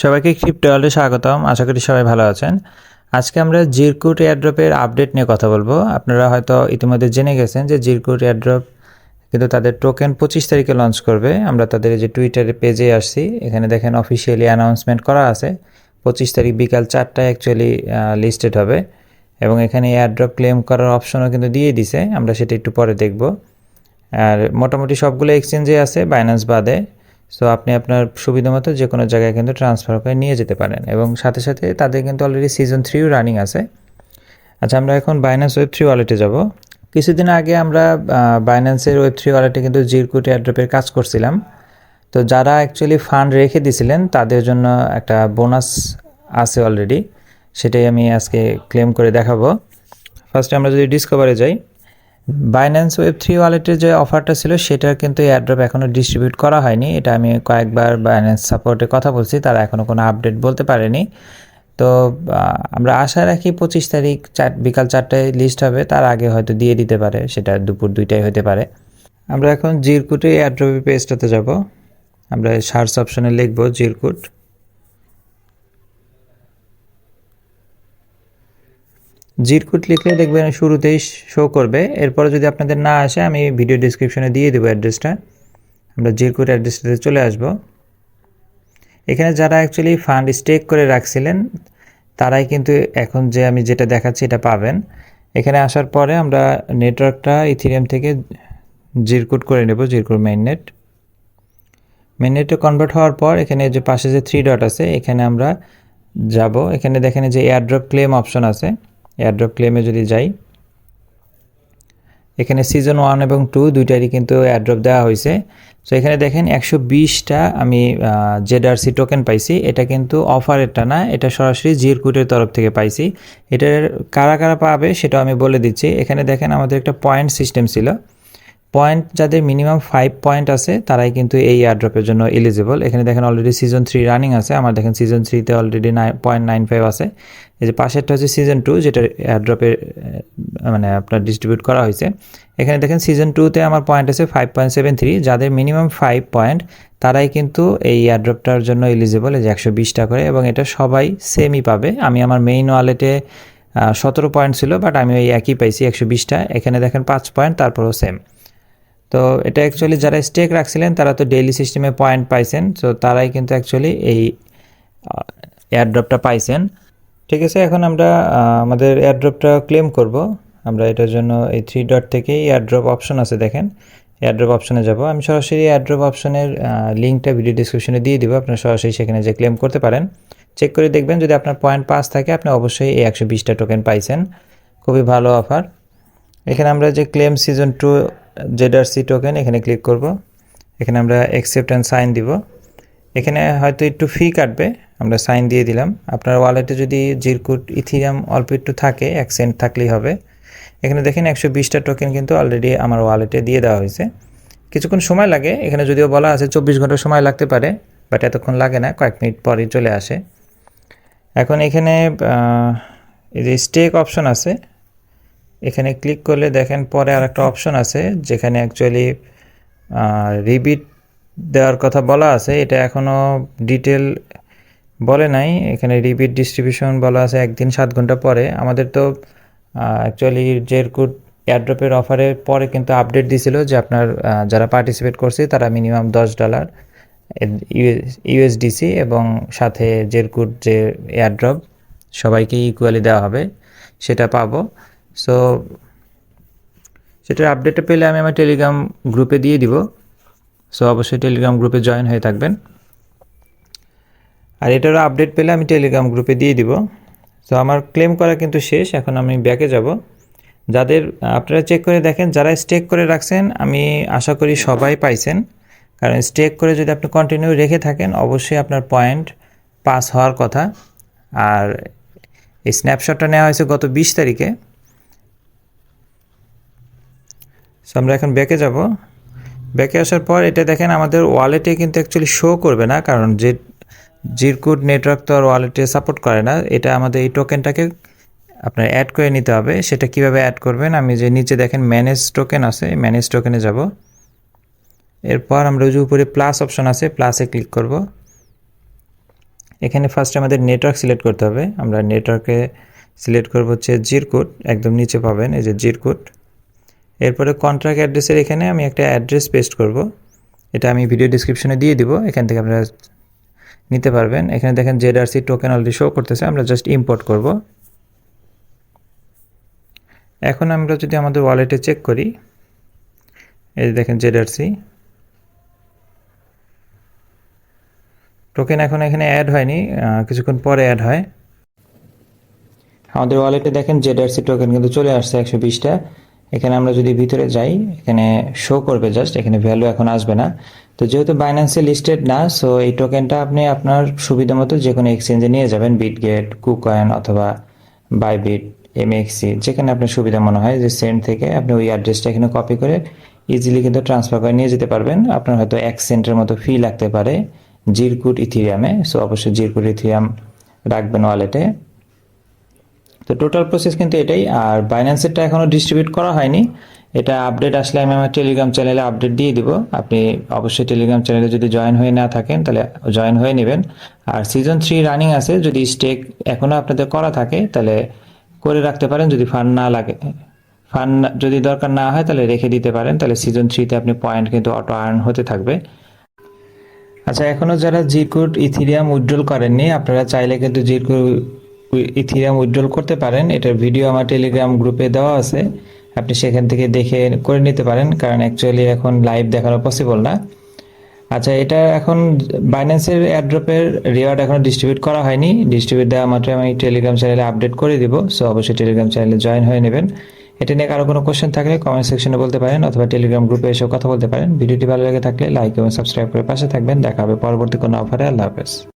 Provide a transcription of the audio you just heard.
সবাইকে ক্রিপ্টো ওয়ার্ল্ডে স্বাগতম। আশা করি সবাই ভালো আছেন। আজকে আমরা জিরকুট এয়ারড্রপের আপডেট নিয়ে কথা বলবো। আপনারা হয়তো ইতিমধ্যে জেনে গেছেন যে জিরকুট এয়ারড্রপ কিন্তু তাদের টোকেন 25 তারিখে লঞ্চ করবে। আমরা তাদের যে টুইটারে পেজে আসছি, এখানে দেখেন অফিসিয়ালি অ্যানাউন্সমেন্ট করা আছে 25 তারিখ বিকাল 4টায় অ্যাকচুয়ালি লিস্টেড হবে এবং এখানে এয়ারড্রপ ক্লেম করার অপশনও কিন্তু দিয়ে দিছে। আমরা সেটা একটু পরে দেখব। আর মোটামুটি সবগুলো এক্সচেঞ্জে আছে বাইন্যান্স বাদে। সো আপনি আপনার সুবিধা মতো যে কোনো জায়গায় কিন্তু ট্রান্সফার করে নিয়ে যেতে পারেন এবং সাথে সাথে তাদের কিন্তু অলরেডি সিজন 3 রানিং আছে। আচ্ছা, আমরা এখন বাইন্যান্স ওয়েব3 ওয়ালেটে যাব। কিছুদিন আগে আমরা বাইন্যান্সের ওয়েব3 ওয়ালেটে কিন্তু জিরকুট এয়ারড্রপের কাজ করছিলাম। তো যারা অ্যাকচুয়ালি ফান্ড রেখে দিয়েছিলেন তাদের জন্য একটা বোনাস আছে অলরেডি, সেটাই আমি আজকে ক্লেম করে দেখাবো। ফার্স্টে আমরা যদি ডিসকভারে যাই, বাইন্যান্স ওয়েব3 ওয়ালেটের যে অফারটা ছিল সেটার কিন্তু এয়ারড্রপ এখনও ডিস্ট্রিবিউট করা হয়নি। এটা আমি কয়েকবার বাইন্যান্স সাপোর্টে কথা বলছি, তারা এখনও কোনো আপডেট বলতে পারেনি। তো আমরা আশা রাখি 25 তারিখ বিকাল 4টায় লিস্ট হবে, তার আগে হয়তো দিয়ে দিতে পারে, সেটা দুপুর 2টায় হতে পারে। আমরা এখন জিরকুটে এয়ারড্রপের পেজটাতে যাব। আমরা সার্চ অপশনে লিখব জিরকুট। জিরকুট লিখলে দেখবেন শুরুতেই শো করবে। এরপরে যদি আপনাদের না আসে, আমি ভিডিও ডিসক্রিপশনে দিয়ে দেবো অ্যাড্রেসটা। আমরা জিরকুট অ্যাড্রেসটাতে চলে আসব। এখানে যারা অ্যাকচুয়ালি ফান্ড স্টেক করে রাখছিলেন তারাই কিন্তু এখন যে আমি যেটা দেখাচ্ছি এটা পাবেন। এখানে আসার পরে আমরা নেটওয়ার্কটা ইথিরিয়াম থেকে জিরকুট করে নেব, জিরকুট মেইননেটে কনভার্ট হওয়ার পর এখানে যে পাশে যে 3 ডট আছে এখানে আমরা যাব। এখানে দেখেন যে এয়ারড্রপ ক্লেম অপশন আছে। এয়ারড্রপ ক্লেমে যদি যাই, এখানে সিজন 1 এবং 2 দুইটারই কিন্তু এয়ারড্রপ দেওয়া হয়েছে। সো এখানে দেখেন 120টা আমি জেডআরসি টোকেন পাইছি। এটা কিন্তু অফারেরটা না, এটা সরাসরি জিরকুটের তরফ থেকে পাইছি। এটার কারা কারা পাবে সেটাও আমি বলে দিচ্ছি। এখানে দেখেন আমাদের একটা পয়েন্ট সিস্টেম ছিল। পয়েন্ট যাদের মিনিমাম 5 পয়েন্ট আছে তারাই কিন্তু এই এয়ারড্রপের জন্য এলিজিবল। এখানে দেখেন অলরেডি সিজন 3 রানিং আছে। আমার দেখেন সিজন 3তে অলরেডি 0.95 আছে। এই যে পাশেরটা হচ্ছে সিজন 2, যেটা এয়ারড্রপের মানে আপনার ডিস্ট্রিবিউট করা হয়েছে। এখানে দেখেন সিজন 2তে আমার পয়েন্ট আছে 5.73। যাদের মিনিমাম 5 পয়েন্ট তারাই কিন্তু এই এয়ারড্রপটার জন্য এলিজিবল। এই যে 120টা করে, এবং এটা সবাই সেমই পাবে। আমি আমার মেইন ওয়ালেটে 17 পয়েন্ট ছিল, বাট আমি ওই একই পাইছি 120টা। এখানে দেখেন 5 পয়েন্ট, তারপরেও সেম। তো এটা অ্যাকচুয়ালি যারা স্টেক রাখছিলেন তারা তো ডেইলি সিস্টেমে পয়েন্ট পাইছেন, সো তারাই কিন্তু অ্যাকচুয়ালি এই এয়ারড্রপটা পাইছেন। ঠিক আছে, এখন আমরা আমাদের এয়ারড্রপটা ক্লেম করব। আমরা এটার জন্য এই 3 ডট থেকেই এয়ারড্রপ অপশন আছে, দেখেন এয়ারড্রপ অপশনে যাব। আমি সরাসরি এয়ারড্রপ অপশনের লিঙ্কটা ভিডিও ডিসক্রিপশনে দিয়ে দিব, আপনারা সরাসরি সেখানে যে ক্লেম করতে পারেন। চেক করে দেখবেন যদি আপনার পয়েন্ট 5 থাকে আপনি অবশ্যই এই 120টা টোকেন পাইছেন। খুবই ভালো অফার। এখানে আমরা যে ক্লেম সিজন 2 জেডআরসি টোকেন এখানে ক্লিক করব। এখানে আমরা অ্যাকসেপ্ট অ্যান্ড সাইন দিব। এখানে হয়তো একটু ফি কাটবে, আমরা সাইন দিয়ে দিলাম। আপনার ওয়ালেটে যদি জিরকুট ইথিরিয়াম অল্প একটু থাকে, 1 সেন্ট থাকলেই হবে। এখানে দেখেন 120টা টোকেন কিন্তু অলরেডি আমার ওয়ালেটে দিয়ে দেওয়া হয়েছে। কিছুক্ষণ সময় লাগে, এখানে যদিও বলা আছে 24 ঘন্টা সময় লাগতে পারে, বাট এতক্ষণ লাগে না, কয়েক মিনিট পরেই চলে আসে। এখন এখানে এই যে স্টেক অপশন আছে, এখানে ক্লিক করলে দেখেন পরে আর একটা অপশন আছে যেখানে অ্যাকচুয়ালি রিবিট দেওয়ার কথা বলা আছে। এটা এখনও ডিটেল বলে নাই। এখানে রিবিট ডিস্ট্রিবিউশন বলা আছে 1 দিন 7 ঘন্টা পরে। আমাদের তো অ্যাকচুয়ালি জিরকুট এয়ারড্রপের অফারের পরে কিন্তু আপডেট দিয়েছিল যে আপনার যারা পার্টিসিপেট করছে তারা মিনিমাম $10 ইউএসডিসি এবং সাথে জিরকুট যে এয়ারড্রপ সবাইকে ইকুয়ালি দেওয়া হবে, সেটা পাবো। সো সেটার আপডেটটা পেলে আমি আমার টেলিগ্রাম গ্রুপে দিয়ে দিব। সো অবশ্যই টেলিগ্রাম গ্রুপে জয়েন হয়ে থাকবেন। আর এটারও আপডেট পেলে আমি টেলিগ্রাম গ্রুপে দিয়ে দিব। সো আমার ক্লেম করা কিন্তু শেষ। এখন আমি ব্যাকে যাব। যাদের আপনারা চেক করে দেখেন, যারা স্টেক করে রাখছেন আমি আশা করি সবাই পাইছেন, কারণ স্টেক করে যদি আপনি কন্টিনিউ রেখে থাকেন অবশ্যই আপনার পয়েন্ট পাস হওয়ার কথা। আর এই স্ন্যাপশটটা নেওয়া হয়েছে গত 20 তারিখে। সো আমরা এখন ব্যাকে যাব। ব্যাকে আসার পর এটা দেখেন আমাদের ওয়ালেটে কিন্তু অ্যাকচুয়ালি শো করবে না, কারণ যে জিরকুট নেটওয়ার্ক তো আর ওয়ালেটে সাপোর্ট করে না। এটা আমাদের এই টোকেনটাকে আপনার অ্যাড করে নিতে হবে। সেটা কিভাবে অ্যাড করবেন, আমি যে নিচে দেখেন ম্যানেজ টোকেন আছে, ম্যানেজ টোকেনে যাব। এরপর আমরা যে উপরে প্লাস অপশন আছে প্লাসে ক্লিক করব। এখানে ফার্স্ট আমাদের নেটওয়ার্ক সিলেক্ট করতে হবে। আমরা নেটওয়ার্কে সিলেক্ট করব হচ্ছে জিরকুট, একদম নিচে পাবেন এই যে জিরকুট। এরপরে কন্ট্রাক্ট অ্যাড্রেসের এখানে আমি একটা অ্যাড্রেস পেস্ট করব, এটা আমি ভিডিও ডিসক্রিপশনে দিয়ে দিব, এখান থেকে আপনারা নিতে পারবেন। এখানে দেখেন জেডআরসি টোকেন অলরেডি শো করতেছে, আমরা জাস্ট ইম্পোর্ট করব। এখন আমরা যদি আমাদের ওয়ালেটে চেক করি, এই দেখেন জেডআরসি টোকেন এখন এখানে অ্যাড হয়নি, কিছুক্ষণ পরে অ্যাড হয়। আমাদের ওয়ালেটে দেখেন জেডআরসি টোকেন কিন্তু চলে আসছে 120টা। এখানে আমরা যদি ভিতরে যাই, এখানে শো করবে জাস্ট, এখানে ভ্যালু এখন আসবে না। তো যেহেতু বাইন্যান্সে লিস্টেড না, সো এই টোকেনটা আপনি আপনার সুবিধা মতো যে কোনো এক্সচেঞ্জে নিয়ে যাবেন, বিটগেট, কুকয়েন অথবা বাইবিট, এমএক্সি, যেখানে আপনার সুবিধা মনে হয় যে সেন্ড থেকে আপনি ওই অ্যাড্রেসটা এখানে কপি করে ইজিলি কিন্তু ট্রান্সফার করে নিয়ে যেতে পারবেন। আপনার হয়তো 1 সেন্টের মতো ফি লাগতে পারে জিরকুট ইথিরিয়ামে, সো অবশ্যই জিরকুট ইথিরিয়াম রাখবেন ওয়ালেটে। তো টোটাল প্রসেস কিন্তু এটাই। আর বাইন্যান্সেরটা এখনও ডিস্ট্রিবিউট করা হয়নি, এটা আপডেট আসলে আমি আমার টেলিগ্রাম চ্যানেলে আপডেট দিয়ে দিব। আপনি অবশ্যই টেলিগ্রাম চ্যানেলে যদি জয়েন হয়ে না থাকেন তাহলে জয়েন হয়ে নেবেন। আর সিজন 3 রানিং আছে, যদি স্টেক এখনও আপনাদের করা থাকে তাহলে করে রাখতে পারেন, যদি ফান্ড না লাগে, ফান্ড যদি দরকার না হয় তাহলে রেখে দিতে পারেন, তাহলে সিজন 3তে আপনি পয়েন্ট কিন্তু অটো আর্ন হতে থাকবে। আচ্ছা, এখনও যারা জিরকুট ইথিরিয়াম উইথড্রল করেননি, আপনারা চাইলে কিন্তু জিরকুট ইথিরিয়াম উইথড্রল করতে পারেন। এটার ভিডিও আমার টেলিগ্রাম গ্রুপে দেওয়া আছে, আপনি সেখান থেকে দেখে করে নিতে পারেন, কারণ অ্যাকচুয়ালি এখন লাইভ দেখানো পসিবল না। আচ্ছা, এটা এখন বাইন্যান্সের এয়ারড্রপের রিওয়ার্ড এখনো ডিস্ট্রিবিউট করা হয়নি, ডিস্ট্রিবিউট দেওয়া মাত্র আমি টেলিগ্রাম চ্যানেলে আপডেট করে দিব, সো অবশ্যই টেলিগ্রাম চ্যানেলে জয়েন হয়ে নেবেন। এটা নিয়ে কারো কোনো কোশ্চেন থাকলে কমেন্ট সেকশনে বলতে পারেন অথবা টেলিগ্রাম গ্রুপে এসেও কথা বলতে পারেন। ভিডিওটি ভালো লেগে থাকলে লাইক এবং সাবস্ক্রাইব করে পাশে থাকবেন। দেখা হবে পরবর্তী কোনো অফারে। আল্লাহ হাফেজ।